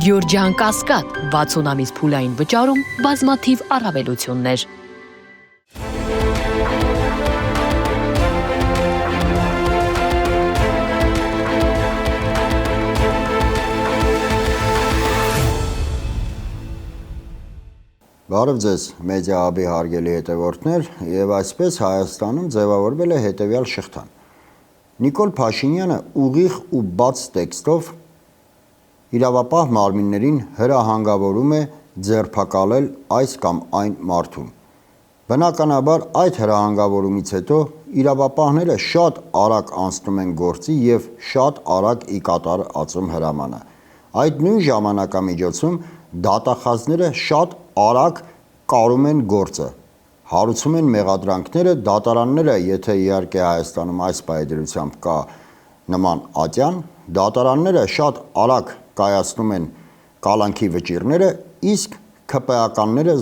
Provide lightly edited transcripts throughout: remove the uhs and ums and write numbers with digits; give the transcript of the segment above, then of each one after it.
Գյորջյան Կասկադ 60 ամիս փուլային վճարում բազմաթիվ առավելություններ։ Բարև ձեզ մեդիա հաբի հարգելի հետևորդներ, եւ այսպես Հայաստանում ձևավորվել է հետեւյալ շղթան։ Նիկոլ Փաշինյանը ուղիղ ու բաց տեքստով իրավապահ մարմիններին հրահանգավորում է ձերբակալել այս կամ այն մարդուն։ Բնականաբար այդ հրահանգավորումից հետո իրավապահները շատ արագ անցնում են գործի եւ շատ արագ ի կատար ածում հրամանը։ Այդ նույն ժամանակամիջոցում դատախազները շատ արագ կարում են գործը, հարուցում են մեղադրանքները, դատարանները, եթե իհարկե Հայաստանում այս պայմանությամբ կա նման ատյան, դատարանները շատ արագ կայացնում են կալանքի վճիռները, իսկ ՔՊԱ-ականները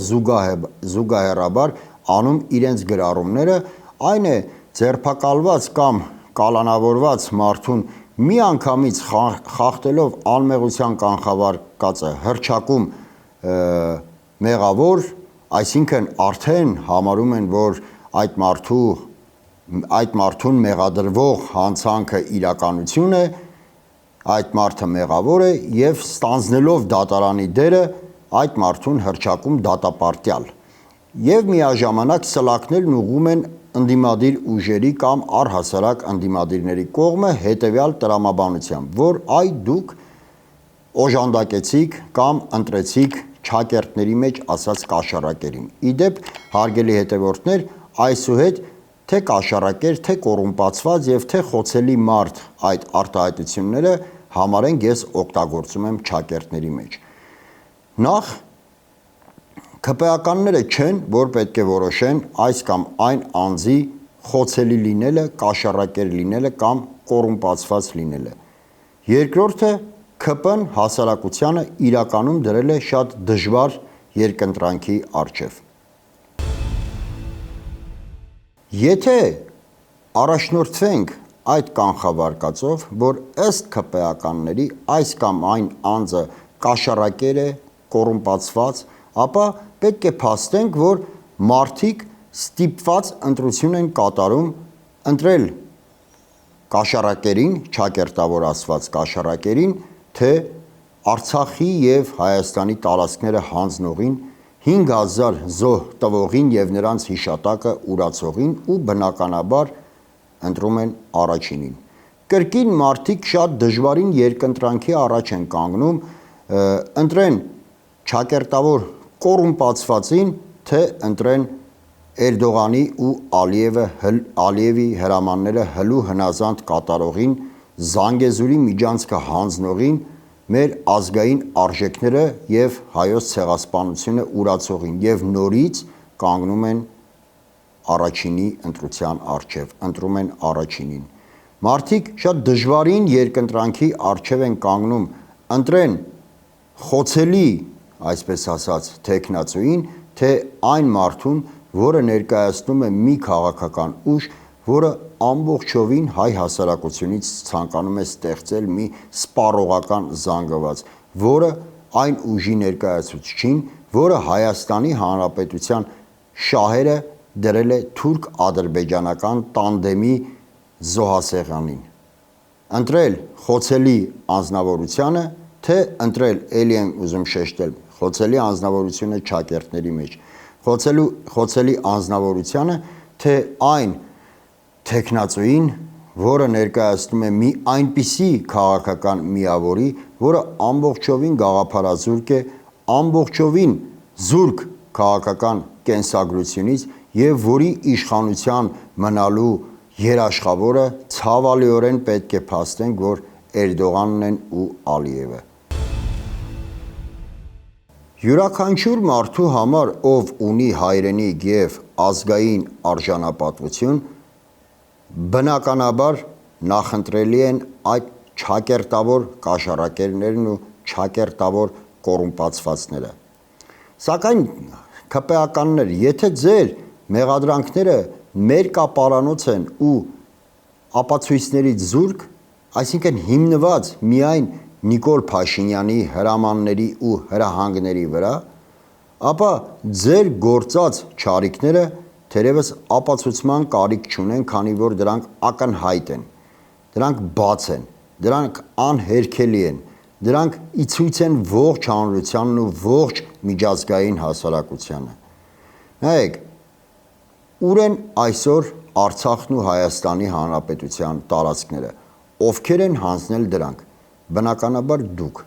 զուգահեռաբար անում իրենց գրառումները, այն է ձերբակալված կամ կալանավորված մարդուն միանգամից խախտելով անմեղության կանխավարկածը հռչակում մեղավոր, այսինքն արդեն համարում են, որ այդ մարդուն մեղադրվող հանցանքը իրականություն է, այդ մարդը մեղավոր է եւ ստանձնելով դատարանի դերը այդ մարդուն հռչակում դատապարտյալ եւ միաժամանակ սլաքներն ուղղում են ընդդիմադիր ուժերի կամ առհասարակ ընդդիմադիրների կողմը հետեւյալ տրամաբանությամբ, որ այ դուք օժանդակեցիք կամ ընտրեցիք չակերտների մեջ ասած կաշառակերին։ Իդեպ հարգելի հետևորդներ, այսուհետ թե կաշառակեր, թե կոռումպացված եւ թե խոցելի մարդ այդ արտահայտությունները համարենք ես օգտագործում եմ չակերտների մեջ։ Նախ ՔՊԱ-ականները չեն, որ պետք է որոշեն այս կամ այն անձի խոցելի լինելը, կաշառակեր լինելը կամ կոռումպացված լինելը։ Երկրորդը ՔՊ-ն հասարակությանը իրականում դրել է շատ դժվար երկընտրանքի առջև։ Եթե առաջնորդվենք այդ կանխավարկածով, որ ըստ ՔՊԱ-ականների այս կամ այն անձը կաշառակեր է, կոռումպացված, ապա պետք է փաստենք, որ մարդիկ ստիպված ընտրություն են կատարում ընտրել կաշառակերին, չակերտավոր ասված կաշառակերին, թե Արցախի եւ Հայաստանի տարածքները հանձնողին, 5000 զոհ տվողին եւ նրանց հիշատակը ուրացողին ու բնականաբար ընտրում են առաջինին։ Կրկին մարդիկ շատ դժվարին երկընտրանքի առաջ են կանգնում, ընտրեն չակերտավոր կոռումպացվածին, թե ընտրեն Էրդողանի ու Ալիևի հրամանները հլու հնազանդ կատարողին, Զանգեզուրի միջանցքը հանձնողին, մեր ազգային արժեքները եւ հայոց ցեղասպանությունը ուրացողին եւ նորից կանգնում են առաջինի ընտրության առջև, ընտրում են առաջինին։ Մարդիկ շատ դժվարին երկընտրանքի առջև են կանգնում, ընտրեն խոցելի, այսպես ասած, թեկնածուին, թե այն մարդուն, որը ներկայացնում է մի քաղաքական ուժ, որը ամբողջովին հայ հասարակությունից ցանկանում է ստեղծել մի սպառողական զանգված, որը այն ուժի ներկայացուցիչին, որը Հայաստանի Հանրապետության շահերը դրել է թուրք-ադրբեջանական տանդեմի զոհասեղանին։ Ընտրել խոցելի անձնավորությանը, թե ընտրել, ելի եմ ուզում շեշտել, խոցելի անձնավորությունը չակերտների մեջ, խոցելի անձնավորությանը, թե այն թեկնածուին, որը ներկայացնում է մի այնպիսի քաղաքական միավորի, որը ամբողջովին գաղափարազուրկ է, ամբողջովին զուրկ քաղաքական կենսագրությունից եւ որի իշխանության մնալու երաշխավորը ցավալիորեն պետք է փաստենք, որ Էրդողանն են ու Ալիևը։ Յուրաքանչյուր մարդու համար, ով ունի հայրենիք եւ ազգային արժանապատվություն, բնականաբար նախընտրելի են այդ չակերտավոր կաշառակերներն ու չակերտավոր կոռումպացվածները։ Սակայն ՔՊԱ-ականներ, եթե ձեր մեղադրանքները մերկապարանոց են ու ապացույցներից զուրկ, այսինքն հիմնված միայն Նիկոլ Փաշինյանի հրամանների ու հրահանգների վրա, ապա ձեր գործած չարիքները թերևս ապացուցման կարիք չունեն, քանի որ դրանք ակնհայտ են, դրանք բաց են, դրանք անհերքելի են, դրանք ի ցույց են ողջ հանրությանն ու ողջ միջազգային հասարակությանը։ Նայեք, ուր են այսօր Արցախն ու Հայաստանի Հանրապետության տարածքները, ովքեր են հանձնել դրանք, բնականաբար դուք։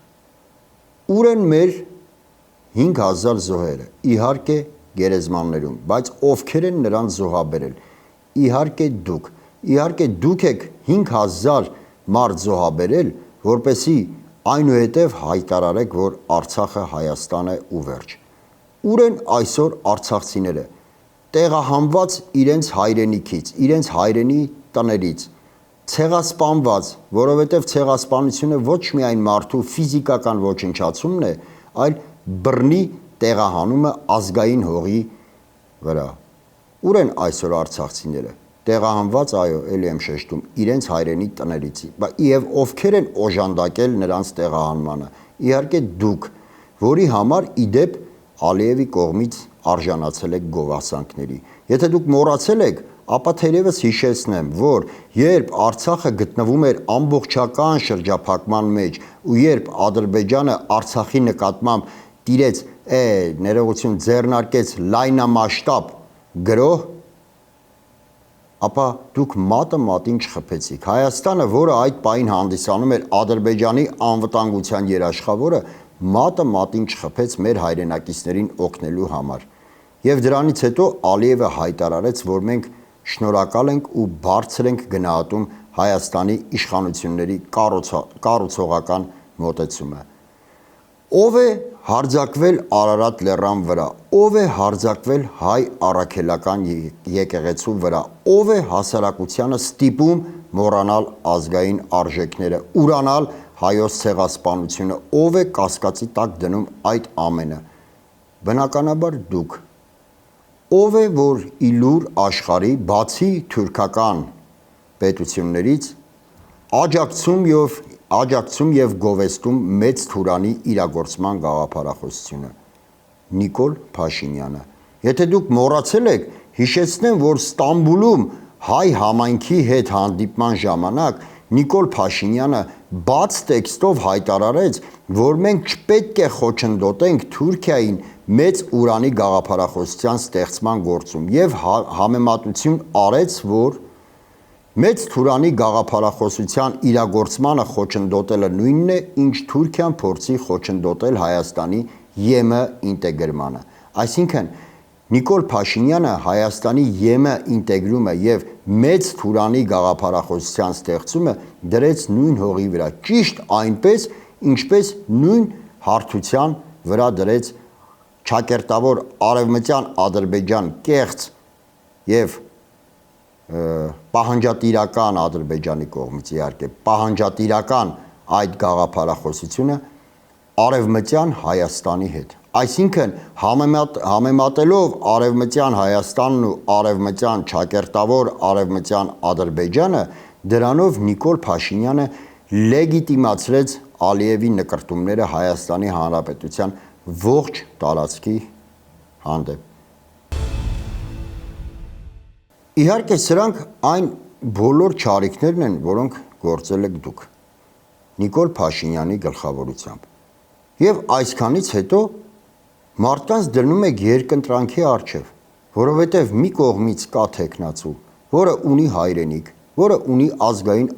Ուր են մեր 5000 զոհերը, իհարկե գերեզմաններում, բայց ովքեր են նրանց զոհաբերել, իհարկե դուք եք 5000 մարդ զոհաբերել, որպեսզի այնուհետև հայտարարեք, որ Արցախը Հայաստան է ու վերջ։ Ուր են այսօր արցախցիները, տեղահանված իրենց հայրենիքից, իրենց հայրենի տներից, ցեղասպանված, որովհետև ցեղասպանությունը ոչ միայն մարդու ֆիզիկական ոչնչացումն է, այլ բռնի տեղահանումը ազգային հողի վրա։ Ուր են այսօր արցախցիները, տեղահանված, այո, ելի եմ շեշտում, իրենց հայրենի տներից, եւ ովքեր են օժանդակել նրանց տեղահանմանը, իհարկե դուք, որի համար իդեպ Ալիևի կողմից արժանացել եք գովասանքների։ Եթե դուք մոռացել եք, ապա թերևս հիշեցնեմ, որ երբ Արցախը գտնվում էր ամբողջական շրջափակման մեջ ու երբ Ադրբեջանը Արցախի նկատմամբ տիրեց ներողություն ձեռնարկեց լայնամասշտաբ գրոհ, ապա դուք մատը մատին չխփեցիք։ Հայաստանը, որը այդ պահին հանդիսանում էր Ադրբեջանի անվտանգության երաշխավորը, մատը մատին չխփեց մեր հայրենակիցներին օգնելու համար։ Եվ դրանից հետո Ալիևը հայտարարեց, որ մենք շնորհակալ ենք ու բարձր ենք գնահատում Հայաստանի իշխանությունների կառուցողական մոտեցումը։ Ով է հարձակվել Արարատ լեռան վրա, ով է հարձակվել հայ առաքելական եկեղեցու վրա, ով է հասարակությանը ստիպում մոռանալ ազգային արժեքները, ուրանալ հայոց ցեղասպանությունը, ով է կասկածի տակ դնում այդ ամենը։ Բնականաբար դուք։ Ով է, որ իլուր աշխարհի բացի թուրքական պետություններից աջակցում եւ գովեստում մեծ թուրանի իրագործման գաղափարախոսությունը։ Նիկոլ Փաշինյանը։ Եթե դուք մոռացել եք, հիշեցնեմ, որ Ստամբուլում հայ համայնքի հետ հանդիպման ժամանակ Նիկոլ Փաշինյանը բաց տեքստով հայտարարեց, որ մենք չպետք է խոչընդոտենք Թուրքիային մեծ ուրանի գաղափարախոսության ստեղծման գործում եւ համեմատություն արեց, որ մեծ թուրանի գաղափարախոսության իրագործմանը խոչընդոտելը նույնն է, ինչ Թուրքիան փորձի խոչընդոտել Հայաստանի ԵՄ ինտեգրմանը։ Այսինքն Նիկոլ Փաշինյանը Հայաստանի ԵՄ ինտեգրումը եւ մեծ թուրանի գաղափարախոսության ստեղծումը դրեց նույն հողի վրա, ճիշտ այնպես, ինչպես նույն հարթության վրա դրեց ճակերտավոր արևմտյան Ադրբեջան կեղծ եւ պահանջատիրական Ադրբեջանի կողմից իհարկե պահանջատիրական այդ գաղափարախոսությունը արևմտյան Հայաստանի հետ։ Այսինքն համեմատելով արևմտյան Հայաստանն ու արևմտյան ճակերտավոր արևմտյան Ադրբեջանը, դրանով Նիկոլ Փաշինյանը լեգիտիմացրեց Ալիևի նկրտումները Հայաստանի Հանրապետության ողջ տարածքի հանդեպ։ Իհարկե սրանք այն բոլոր չարիքներն են, որոնք գործել եք դուք Նիկոլ Փաշինյանի գլխավորությամբ։ Եվ այսքանից հետո մարդկանց դնում եք երկընտրանքի առջև, որովհետև մի կողմից կա թեկնածու, որը ունի հայրենիք, որը ունի ազգային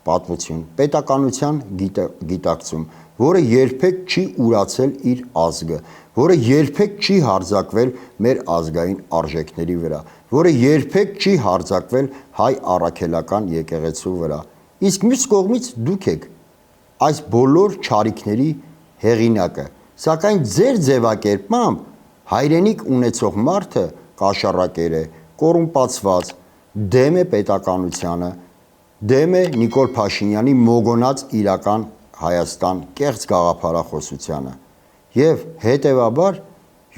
պատվություն, պետականության գիտակցում, որը երբեք չի ուրացել իր ազգը, որը երբեք չի հարձակվել մեր ազգային արժեքների վրա, որը երբեք չի հարձակվել հայ առաքելական եկեղեցու վրա։ Իսկ մյուս կողմից դուք եք այս բոլոր չարիքների հեղինակը, սակայն ձեր ձևակերպմամբ հայրենիք ունեցող մարդը կաշառակեր է, կոռումպացված, դեմ է պետականությանը, դեմ է Նիկոլ Փաշինյանի մոգոնած իրական Հայաստան կեղծ գաղափարախոսությանը եւ հետեւաբար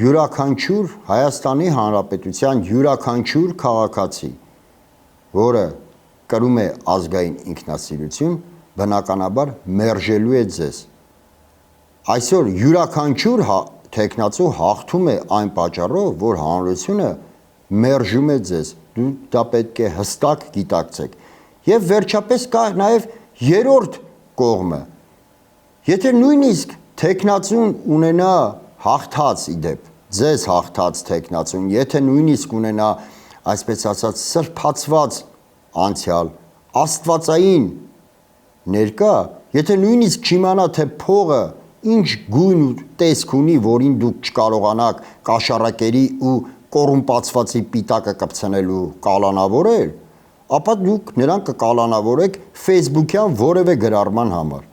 յուրաքանչյուր Հայաստանի Հանրապետության յուրաքանչյուր քաղաքացի, որը կրում է ազգային ինքնասիրություն, բնականաբար մերժելու է ձեզ։ Այսօր յուրաքանչյուր տեխնացու հաղթում է այն պատճառով, որ հանրությունը մերժում է ձեզ։ Դու դա պետք է հստակ գիտակցեք։ Եվ վերջապես կա նաև երրորդ կողմը։ Եթե նույնիսկ տեխնացուն ունենա հաղթած իդեպ, ձեզ հաղթած տեխնացուն, եթե նույնիսկ ունենա, այսպես ասած, սրբացված անցյալ, աստվածային ներկա, եթե նույնիսկ չիմանա, թե փողը ինչ գույն ու տեսք ունի, որին դուք չկարողանաք կաշառակերի ու կոռումպացվածի պիտակը կպցնելու կալանավորել, ապա դուք նրան կկալանավորեք Facebook-յան որևէ գրառման համար։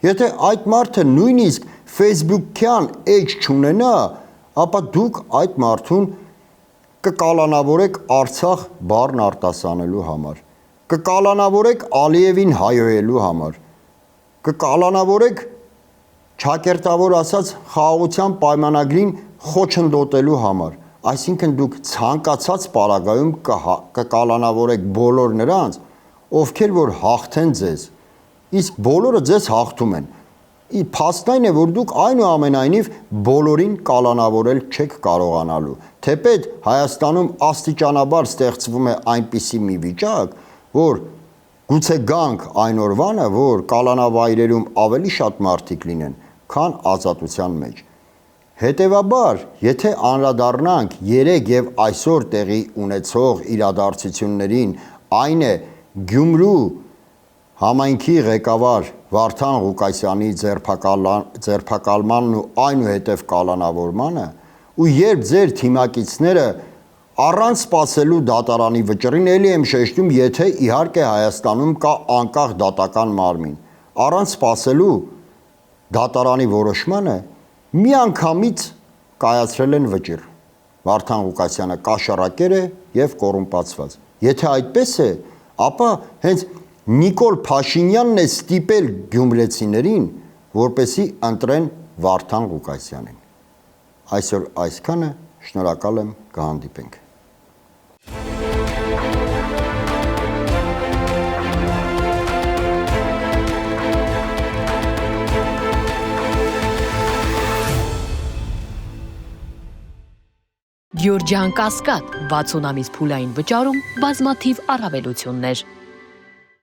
Եթե այդ մարդը նույնիսկ Facebook-յան էջ չունենա, ապա դուք այդ մարդուն կկալանավորեք Արցախ բառն արտասանելու համար, կկալանավորեք Ալիևին հայհոյելու համար, կկալանավորեք ճակերտավոր ասած խաղաղության պայմանագրին խոչընդոտելու համար։ Այսինքն դուք ցանկացած պարագայում կկալանավորեք բոլոր նրանց, ովքեր որ հաղթեն ձեզ, իսկ բոլորը ձեզ հաղթում են։ Փաստն այն է, որ դուք այնուամենայնիվ բոլորին կալանավորել չեք կարողանալու։ Թեպետ Հայաստանում աստիճանաբար ստեղծվում է այնպիսի մի վիճակ, որ գուցե գանք այն օրվանը, որ կալանավայրերում ավելի շատ մարդիկ լինեն, քան ազատության մեջ։ Հետևաբար, եթե անդրադառնանք երեք եւ այսօր տեղի ունեցող իրադարձություններին, այն է Գյումրու համայնքի ղեկավար Վարդան Ղուկասյանի ձերբակալմանն ու այնուհետև կալանավորմանը, ու երբ ձեր թիմակիցները առանց սպասելու դատարանի վճռին, ելի եմ շեշտում, եթե իհարկե Հայաստանում կա անկախ դատական մարմին, առանց սպասելու դատարանի որոշմանը միանգամից կայացրել են վճիռ։ Վարդան Ղուկասյանը կաշառակեր է եւ կոռումպացված։ Եթե այդպես է, ապա հենց Նիկոլ Փաշինյանն է ստիպել գյումրեցիներին, որպեսզի ընտրեն Վարդան Ղուկասյանին։ Այսօր այսքանը, շնորհակալ եմ, կհանդիպենք։ Գյուրջան Կասկադ 60 ամիս փուլային վճարում բազմաթիվ առավելություններ։